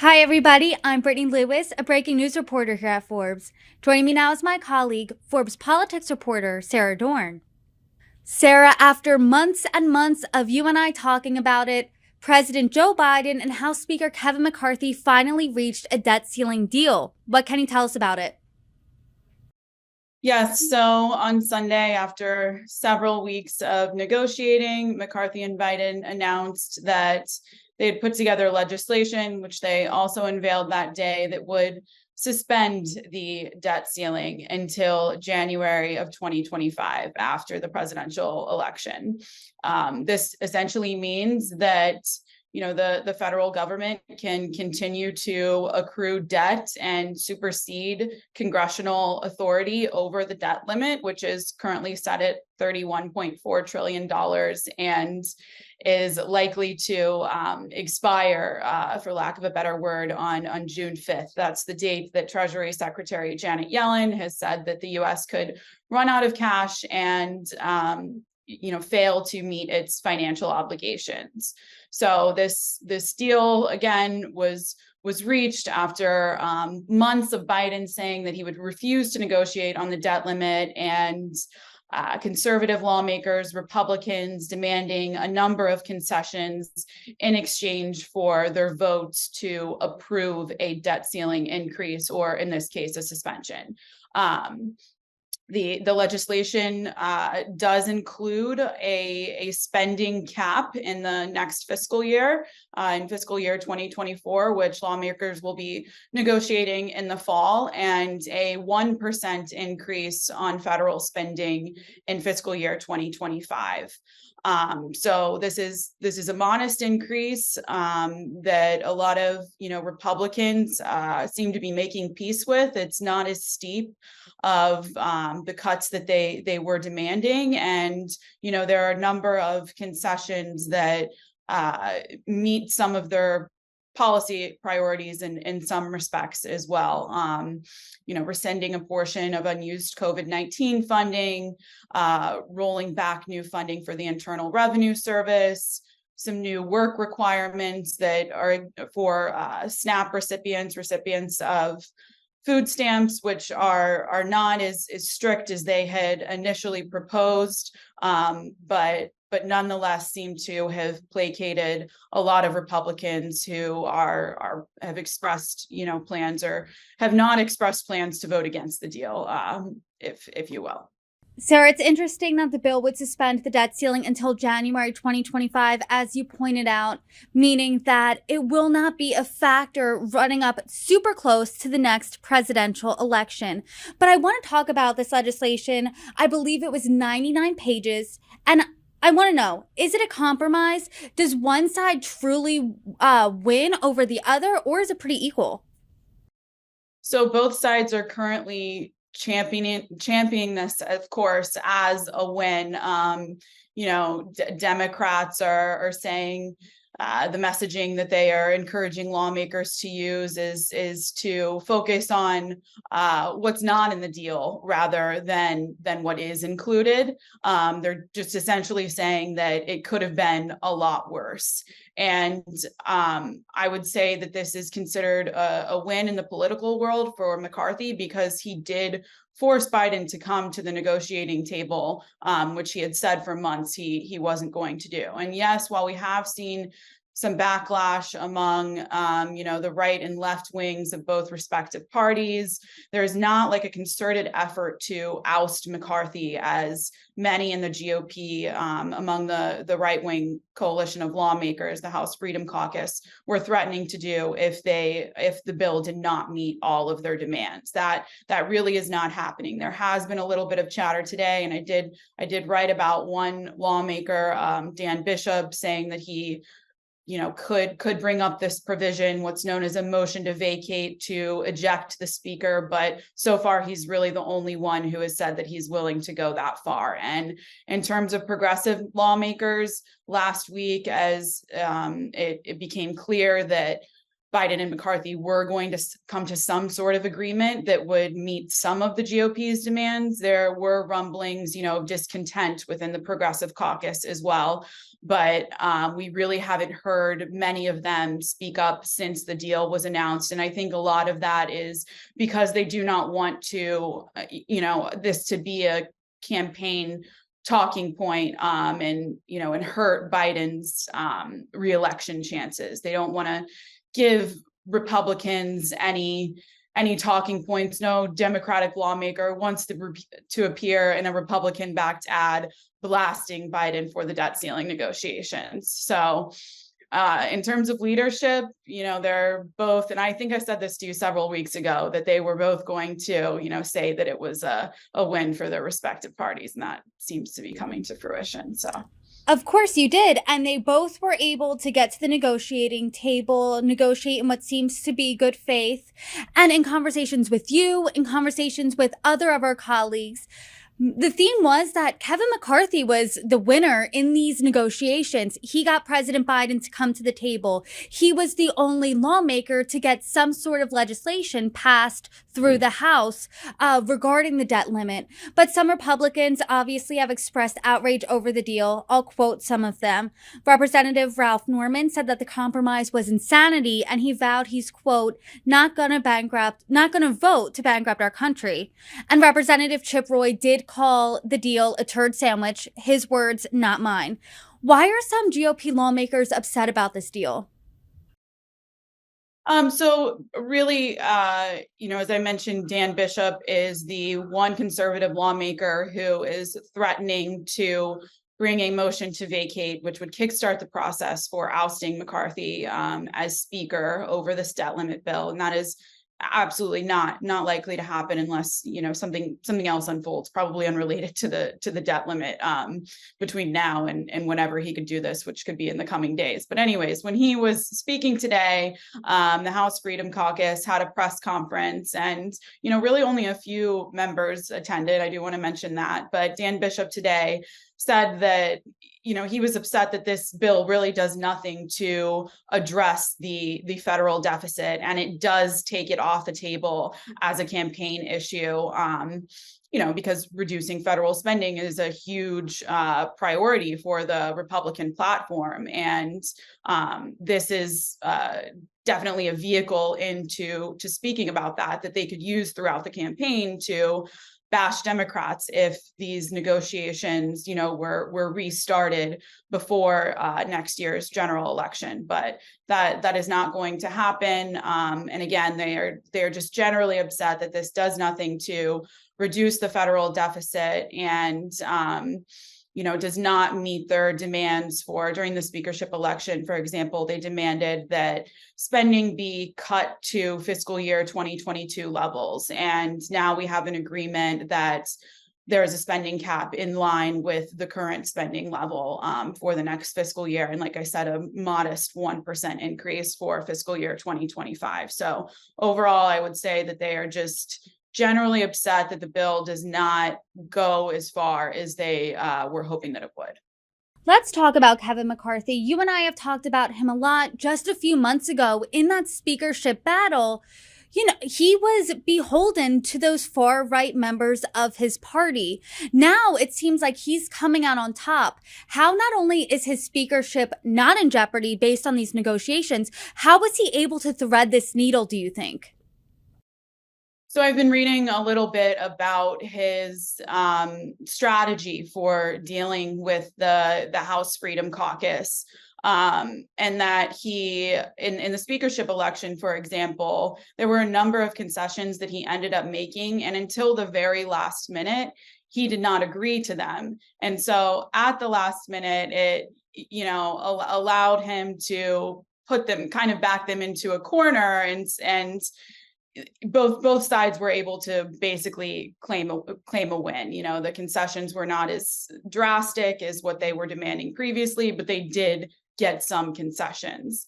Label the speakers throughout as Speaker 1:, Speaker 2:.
Speaker 1: Hi, everybody. I'm Brittany Lewis, a breaking news reporter here at Forbes. Joining me now is my colleague, Forbes politics reporter, Sara Dorn. Sara, after months and months of you and I talking about it, President Joe Biden and House Speaker Kevin McCarthy finally reached a debt ceiling deal. What can you tell us about it?
Speaker 2: Yes, so on Sunday, after several weeks of negotiating, McCarthy and Biden announced that they had put together legislation, which they also unveiled that day, that would suspend the debt ceiling until January of 2025 after the presidential election. This essentially means that the federal government can continue to accrue debt and supersede congressional authority over the debt limit, which is currently set at $31.4 trillion and is likely to expire, for lack of a better word, on June 5th. That's the date that Treasury Secretary Janet Yellen has said that the U.S. could run out of cash and fail to meet its financial obligations. So this deal again was reached after months of Biden saying that he would refuse to negotiate on the debt limit, and conservative lawmakers, Republicans, demanding a number of concessions in exchange for their votes to approve a debt ceiling increase, or in this case, a suspension. The legislation does include a spending cap in the next fiscal year, in fiscal year 2024, which lawmakers will be negotiating in the fall, and a 1% increase on federal spending in fiscal year 2025. So this is a modest increase that a lot of Republicans seem to be making peace with. It's not as steep of the cuts that they were demanding, and there are a number of concessions that meet some of their policy priorities in some respects as well. Rescinding a portion of unused COVID-19 funding, rolling back new funding for the Internal Revenue Service, some new work requirements that are for SNAP recipients of food stamps, which are not as strict as they had initially proposed, but nonetheless seem to have placated a lot of Republicans who have expressed plans, or have not expressed plans to vote against the deal, if you will.
Speaker 1: Sara, it's interesting that the bill would suspend the debt ceiling until January 2025, as you pointed out, meaning that it will not be a factor running up super close to the next presidential election. But I want to talk about this legislation. I believe it was 99 pages, and I want to know, is it a compromise? Does one side truly win over the other, or is it pretty equal?
Speaker 2: So both sides are currently championing this, of course, as a win. Democrats are saying the messaging that they are encouraging lawmakers to use is to focus on what's not in the deal rather than what is included. They're just essentially saying that it could have been a lot worse. And I would say that this is considered a win in the political world for McCarthy, because he did force Biden to come to the negotiating table, which he had said for months he wasn't going to do. And yes, while we have seen some backlash among the right and left wings of both respective parties, there's not like a concerted effort to oust McCarthy, as many in the GOP, among the right-wing coalition of lawmakers, the House Freedom Caucus, were threatening to do if the bill did not meet all of their demands. That really is not happening. There has been a little bit of chatter today, and I did write about one lawmaker, Dan Bishop, saying that he could bring up this provision, what's known as a motion to vacate, to eject the speaker. But so far, he's really the only one who has said that he's willing to go that far. And in terms of progressive lawmakers, last week, as it became clear that Biden and McCarthy were going to come to some sort of agreement that would meet some of the GOP's demands. There were rumblings, of discontent within the Progressive Caucus as well. But we really haven't heard many of them speak up since the deal was announced. And I think a lot of that is because they do not want to, this to be a campaign talking point and hurt Biden's reelection chances. They don't want to give Republicans any talking points. No Democratic lawmaker wants to appear in a Republican-backed ad blasting Biden for the debt ceiling negotiations. So in terms of leadership, they're both, and I think I said this to you several weeks ago, that they were both going to, say that it was a win for their respective parties, and that seems to be coming to fruition. So.
Speaker 1: Of course you did. And they both were able to get to the negotiating table, negotiate in what seems to be good faith. And in conversations with you, in conversations with other of our colleagues, the theme was that Kevin McCarthy was the winner in these negotiations. He got President Biden to come to the table. He was the only lawmaker to get some sort of legislation passed through the House regarding the debt limit. But some Republicans obviously have expressed outrage over the deal. I'll quote some of them. Representative Ralph Norman said that the compromise was insanity, and he vowed he's, quote, not going to vote to bankrupt our country. And Representative Chip Roy did call the deal a turd sandwich. His words, not mine. Why are some GOP lawmakers upset about this deal?
Speaker 2: So really, as I mentioned, Dan Bishop is the one conservative lawmaker who is threatening to bring a motion to vacate, which would kickstart the process for ousting McCarthy as speaker over this debt limit bill. And that is absolutely not likely to happen unless something else unfolds, probably unrelated to the debt limit between now and whenever he could do this, which could be in the coming days. But anyways, when he was speaking today, the House Freedom Caucus had a press conference, and really only a few members attended. I do want to mention that, but Dan Bishop today said that he was upset that this bill really does nothing to address the federal deficit, and it does take it off the table as a campaign issue. Because reducing federal spending is a huge priority for the Republican platform, and this is definitely a vehicle into speaking about that they could use throughout the campaign to bash Democrats if these negotiations, were restarted before next year's general election. But that is not going to happen. And again, they're just generally upset that this does nothing to reduce the federal deficit and does not meet their demands for during the speakership election. For example, they demanded that spending be cut to fiscal year 2022 levels. And now we have an agreement that there is a spending cap in line with the current spending level for the next fiscal year. And like I said, a modest 1% increase for fiscal year 2025. So overall, I would say that they are just generally upset that the bill does not go as far as they were hoping that it would.
Speaker 1: Let's talk about Kevin McCarthy. You and I have talked about him a lot. Just a few months ago in that speakership battle, he was beholden to those far right members of his party. Now it seems like he's coming out on top. How not only is his speakership not in jeopardy based on these negotiations, how was he able to thread this needle, do you think?
Speaker 2: So I've been reading a little bit about his strategy for dealing with the House Freedom Caucus, and that he, in the speakership election, for example, there were a number of concessions that he ended up making, and until the very last minute, he did not agree to them. And so at the last minute, it allowed him to back them into a corner, and both sides were able to basically claim a win. The concessions were not as drastic as what they were demanding previously, but they did get some concessions.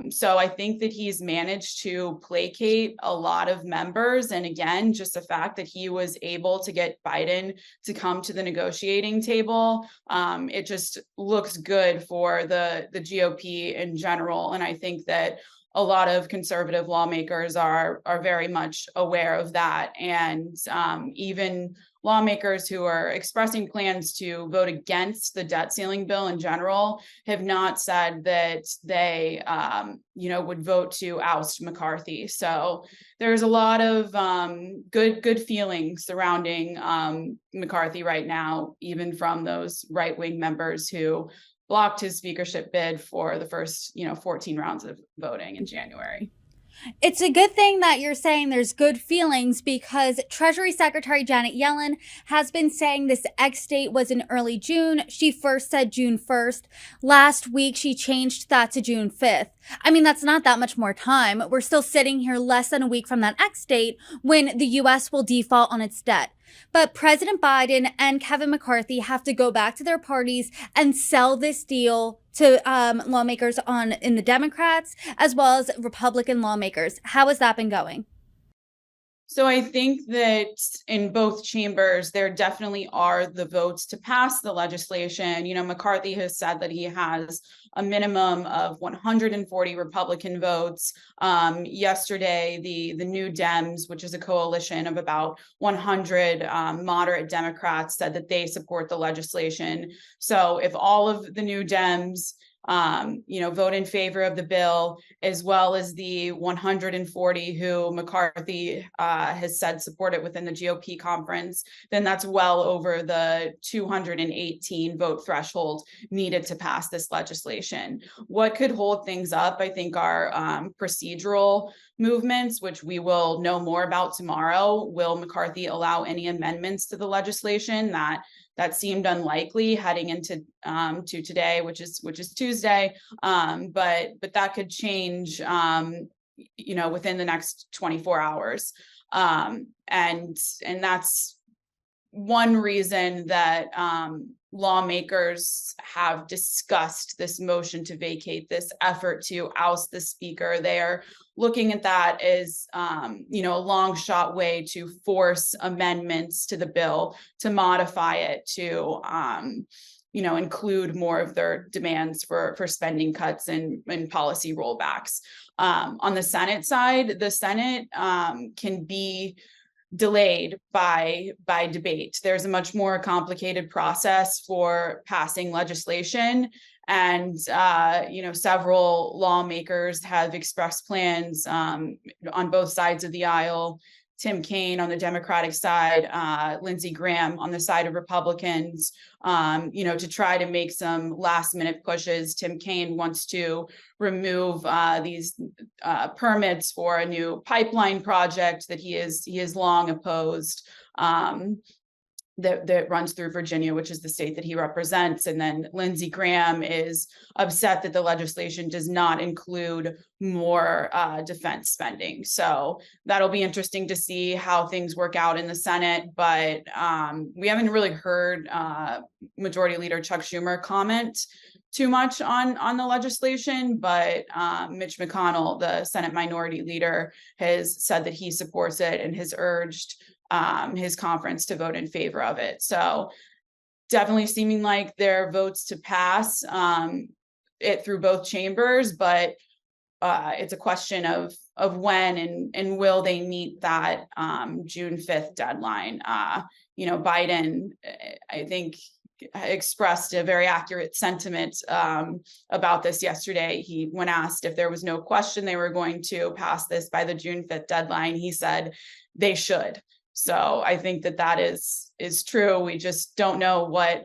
Speaker 2: So I think that he's managed to placate a lot of members. And again, just the fact that he was able to get Biden to come to the negotiating table, it just looks good for the GOP in general. And I think that a lot of conservative lawmakers are very much aware of that. And even lawmakers who are expressing plans to vote against the debt ceiling bill in general have not said that they, would vote to oust McCarthy. So there's a lot of good feelings surrounding McCarthy right now, even from those right-wing members who blocked his speakership bid for the first, 14 rounds of voting in January.
Speaker 1: It's a good thing that you're saying there's good feelings, because Treasury Secretary Janet Yellen has been saying this X date was in early June. She first said June 1st. Last week, she changed that to June 5th. I mean, that's not that much more time. We're still sitting here less than a week from that X date when the U.S. will default on its debt. But President Biden and Kevin McCarthy have to go back to their parties and sell this deal to lawmakers in the Democrats as well as Republican lawmakers. How has that been going?
Speaker 2: So I think that in both chambers, there definitely are the votes to pass the legislation. McCarthy has said that he has a minimum of 140 Republican votes. Yesterday, the New Dems, which is a coalition of about 100 moderate Democrats, said that they support the legislation. So if all of the New Dems vote in favor of the bill, as well as the 140 who McCarthy has said support it within the GOP conference, then that's well over the 218 vote threshold needed to pass this legislation. What could hold things up, I think, are procedural movements, which we will know more about tomorrow. Will McCarthy allow any amendments to the legislation? That seemed unlikely heading into to today, which is Tuesday. But that could change, within the next 24 hours. And that's one reason that lawmakers have discussed this motion to vacate, this effort to oust the speaker. They're looking at that as, a long shot way to force amendments to the bill, to modify it, to, include more of their demands for spending cuts and policy rollbacks. On the Senate side, the Senate can be delayed by debate. There's a much more complicated process for passing legislation. And, several lawmakers have expressed plans on both sides of the aisle. Tim Kaine on the Democratic side, Lindsey Graham on the side of Republicans, to try to make some last minute pushes. Tim Kaine wants to remove these permits for a new pipeline project that he has long opposed. That runs through Virginia, which is the state that he represents. And then Lindsey Graham is upset that the legislation does not include more defense spending. So that'll be interesting to see how things work out in the Senate. But we haven't really heard Majority Leader Chuck Schumer comment too much on the legislation, but Mitch McConnell, the Senate Minority Leader, has said that he supports it and has urged his conference to vote in favor of it. So definitely seeming like there are votes to pass it through both chambers, but it's a question of when and will they meet that June 5th deadline. Biden, I think, expressed a very accurate sentiment about this yesterday. When asked if there was no question they were going to pass this by the June 5th deadline, he said they should. So I think that is true. We just don't know what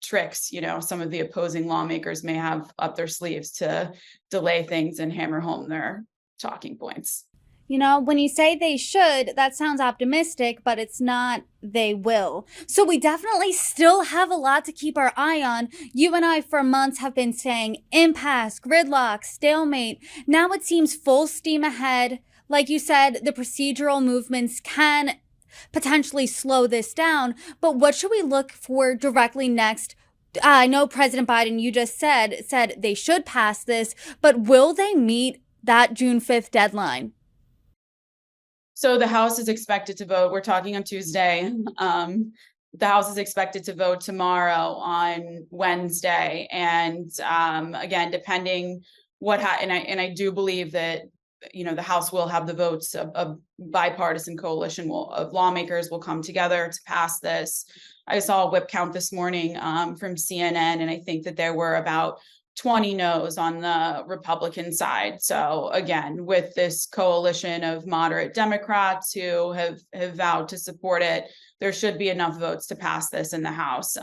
Speaker 2: tricks, some of the opposing lawmakers may have up their sleeves to delay things and hammer home their talking points.
Speaker 1: When you say they should, that sounds optimistic, but it's not they will. So we definitely still have a lot to keep our eye on. You and I for months have been saying impasse, gridlock, stalemate. Now it seems full steam ahead. Like you said, the procedural movements can potentially slow this down, but what should we look for directly next I know President Biden, you just said they should pass this, but will they meet that June 5th deadline?
Speaker 2: So the House is expected to vote. We're talking on Tuesday. The House is expected to vote tomorrow on Wednesday. And again, depending and I do believe that, the House will have the votes of bipartisan coalition of lawmakers will come together to pass this. I saw a whip count this morning from CNN, and I think that there were about 20 no's on the Republican side. So again, with this coalition of moderate Democrats who have vowed to support it, there should be enough votes to pass this in the House.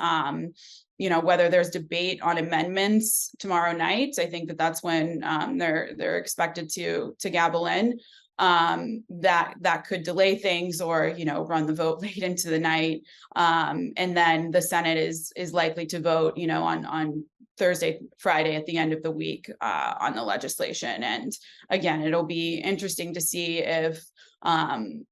Speaker 2: Whether there's debate on amendments tomorrow night, I think that that's when they're expected to gavel in. That could delay things or run the vote late into the night. And then the Senate is likely to vote on Thursday, Friday at the end of the week on the legislation. And again, it'll be interesting to see if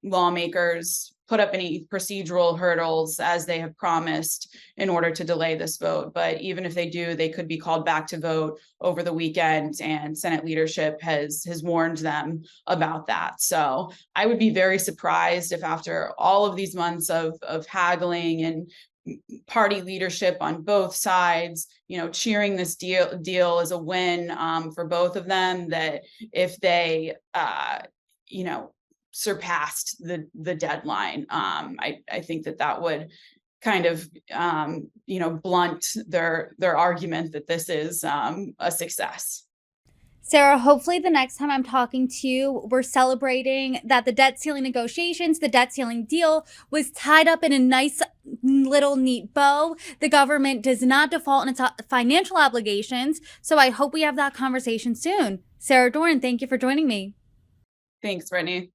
Speaker 2: lawmakers put up any procedural hurdles as they have promised in order to delay this vote. But even if they do, they could be called back to vote over the weekend, and Senate leadership has warned them about that. So I would be very surprised if after all of these months of haggling and party leadership on both sides, cheering this deal as a win for both of them, that if they, surpassed the deadline, I think that would kind of, blunt their argument that this is a success.
Speaker 1: Sara, hopefully the next time I'm talking to you, we're celebrating that the debt ceiling negotiations, the debt ceiling deal was tied up in a nice little neat bow. The government does not default on its financial obligations. So I hope we have that conversation soon. Sara Dorn, thank you for joining me.
Speaker 2: Thanks, Brittany.